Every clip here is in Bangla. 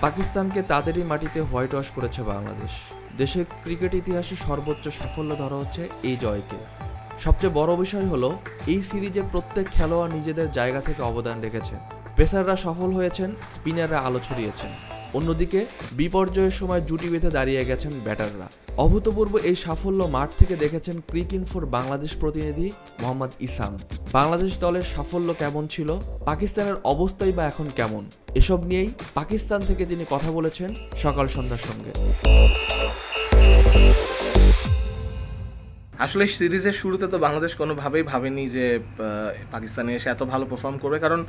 পাকিস্তানকে তাদেরই মাটিতে হোয়াইট ওয়াশ করেছে বাংলাদেশ। দেশের ক্রিকেট ইতিহাসে সর্বোচ্চ সাফল্য ধরা হচ্ছে এই জয়কে। সবচেয়ে বড় বিষয় হলো এই সিরিজে প্রত্যেক খেলোয়াড় নিজেদের জায়গা থেকে অবদান রেখেছে। পেসাররা সফল হয়েছেন, স্পিনাররা আলো ছড়িয়েছেন। অন্যদিকে বিপর্যয়ের সময় জুটি বেঁধে দাঁড়িয়ে গেছেন ব্যাটাররা। অভূতপূর্ব এই সাফল্য মাঠ থেকে দেখেছেন ক্রিকইনফোর বাংলাদেশ প্রতিনিধি মোহাম্মদ ইসাম। বাংলাদেশ দলের সাফল্য কেমন ছিল, পাকিস্তানের অবস্থাই বা এখন কেমন, এসব নিয়েই পাকিস্তান থেকে তিনি কথা বলেছেন সকাল সন্ধ্যার সঙ্গে। আসলে সিরিজের শুরুতে তো বাংলাদেশ কোনোভাবেই ভাবেনি যে পাকিস্তানে এসে এত ভালো পারফর্ম করবে, কারণ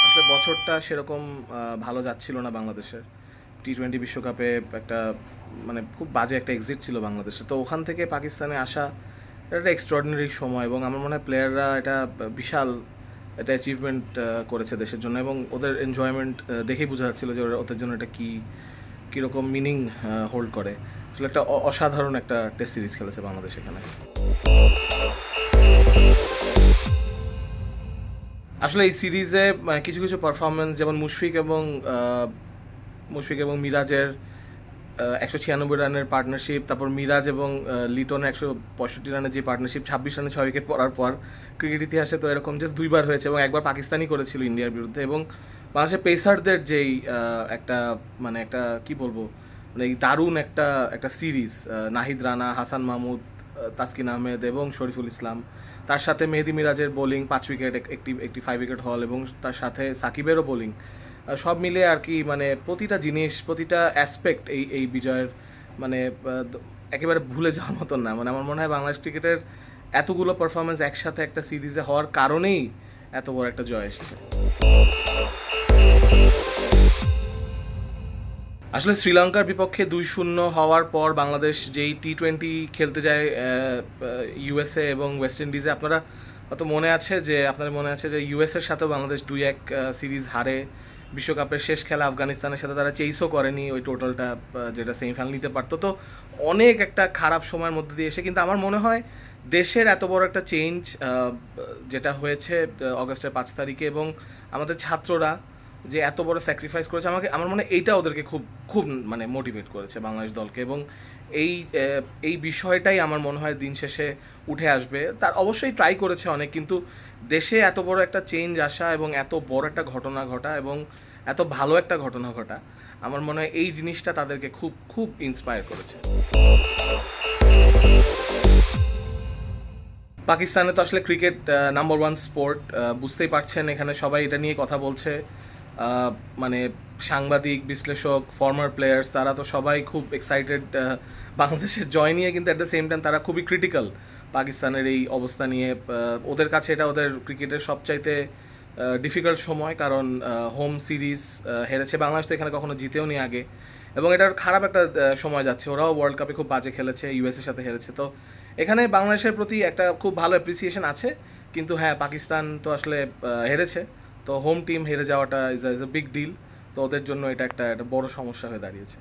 আসলে বছরটা সেরকম ভালো যাচ্ছিল না বাংলাদেশের। টি-20 বিশ্বকাপে একটা খুব বাজে একটা এক্সিট ছিল বাংলাদেশে। তো ওখান থেকে পাকিস্তানে আসা এটা একটা এক্সট্রাঅর্ডিনারি সময়, এবং আমার মনে হয় প্লেয়াররা এটা বিশাল একটা অ্যাচিভমেন্ট করেছে দেশের জন্য, এবং ওদের এনজয়মেন্ট দেখেই বোঝা যাচ্ছিল যে ওদের জন্য এটা কীরকম মিনিং হোল্ড করে। আসলে একটা অসাধারণ একটা টেস্ট সিরিজ খেলেছে বাংলাদেশ এখানে। আসলে এই সিরিজে কিছু কিছু পারফরমেন্স, যেমন মুশফিক এবং মিরাজের 196 রানের পার্টনারশিপ, তারপর মিরাজ এবং লিটনের 165 রানের যে পার্টনারশিপ, 26 রানে 6 উইকেট পড়ার পর ক্রিকেট ইতিহাসে তো এরকম জাস্ট দুইবার হয়েছে, এবং একবার পাকিস্তানই করেছিল ইন্ডিয়ার বিরুদ্ধে। এবং বাংলাদেশের পেসারদের যেই একটা কি বলবো, এই দারুণ একটা সিরিজ, নাহিদ রানা, হাসান মাহমুদ, তাসকিন আহমেদ এবং শরীফুল ইসলাম, তার সাথে মেহেদি মিরাজের বোলিং 5 উইকেট, একটি 5 উইকেট হল, এবং তার সাথে সাকিবেরও বোলিং, সব মিলে আর কি প্রতিটা জিনিস, প্রতিটা অ্যাসপেক্ট এই বিজয়ের একেবারে ভুলে যাওয়ার মতন না। আমার মনে হয় বাংলাদেশ ক্রিকেটের এতগুলো পারফরমেন্স একসাথে একটা সিরিজে হওয়ার কারণেই এত বড় একটা জয় এসেছে। আসলে শ্রীলঙ্কার বিপক্ষে 2-0 হওয়ার পর বাংলাদেশ যেই টি-20 খেলতে যায় ইউএসএ এবং ওয়েস্ট ইন্ডিজে, আপনাদের মনে আছে যে ইউএসএর সাথেও বাংলাদেশ 2-1 সিরিজ হারে। বিশ্বকাপের শেষ খেলা আফগানিস্তানের সাথে তারা চেসও করেনি ওই টোটালটা, যেটা সেমিফাইনাল নিতে পারতো। তো অনেক একটা খারাপ সময়ের মধ্যে দিয়ে এসে কিন্তু আমার মনে হয় দেশের এত বড় একটা চেঞ্জ যেটা হয়েছে অগাস্টের 5 তারিখে, এবং আমাদের ছাত্ররা যে এত বড় স্যাক্রিফাইস করেছে, আমার মনে হয় এইটা ওদেরকে খুব মোটিভেট করেছে বাংলাদেশ দলকে, এবং এই বিষয়টাই আমার মনে হয় দিন শেষে উঠে আসবে। তার অবশ্যই ট্রাই করেছে অনেক, কিন্তু দেশে এত বড় একটা চেঞ্জ আসা এবং এত বড় একটা ঘটনা ঘটা এবং এত ভালো একটা ঘটনা ঘটা, আমার মনে হয় এই জিনিসটা তাদেরকে খুব ইন্সপায়ার করেছে। পাকিস্তানে তো আসলে ক্রিকেট নাম্বার 1 স্পোর্ট, বুঝতেই পারছেন, এখানে সবাই এটা নিয়ে কথা বলছে। সাংবাদিক, বিশ্লেষক, ফর্মার প্লেয়ার্স, তারা তো সবাই খুব এক্সাইটেড বাংলাদেশের জয় নিয়ে, কিন্তু অ্যাট দ্য সেম টাইম তারা খুবই ক্রিটিক্যাল পাকিস্তানের এই অবস্থা নিয়ে। ওদের কাছে এটা ওদের ক্রিকেটের সবচাইতে ডিফিকাল্ট সময়, কারণ হোম সিরিজ হেরেছে বাংলাদেশ, তো এখানে কখনো জিতেও নি আগে, এবং এটার খারাপ একটা সময় যাচ্ছে। ওরাও ওয়ার্ল্ড কাপে খুব বাজে খেলেছে, ইউএসের সাথে হেরেছে। তো এখানে বাংলাদেশের প্রতি একটা খুব ভালো অ্যাপ্রিসিয়েশন আছে, কিন্তু হ্যাঁ, পাকিস্তান তো আসলে হেরেছে, তো হোম টিম হেরে যাওয়াটা ইজ এ বিগ ডিল। তো ওদের জন্য এটা একটা বড় সমস্যা হয়ে দাঁড়িয়েছে।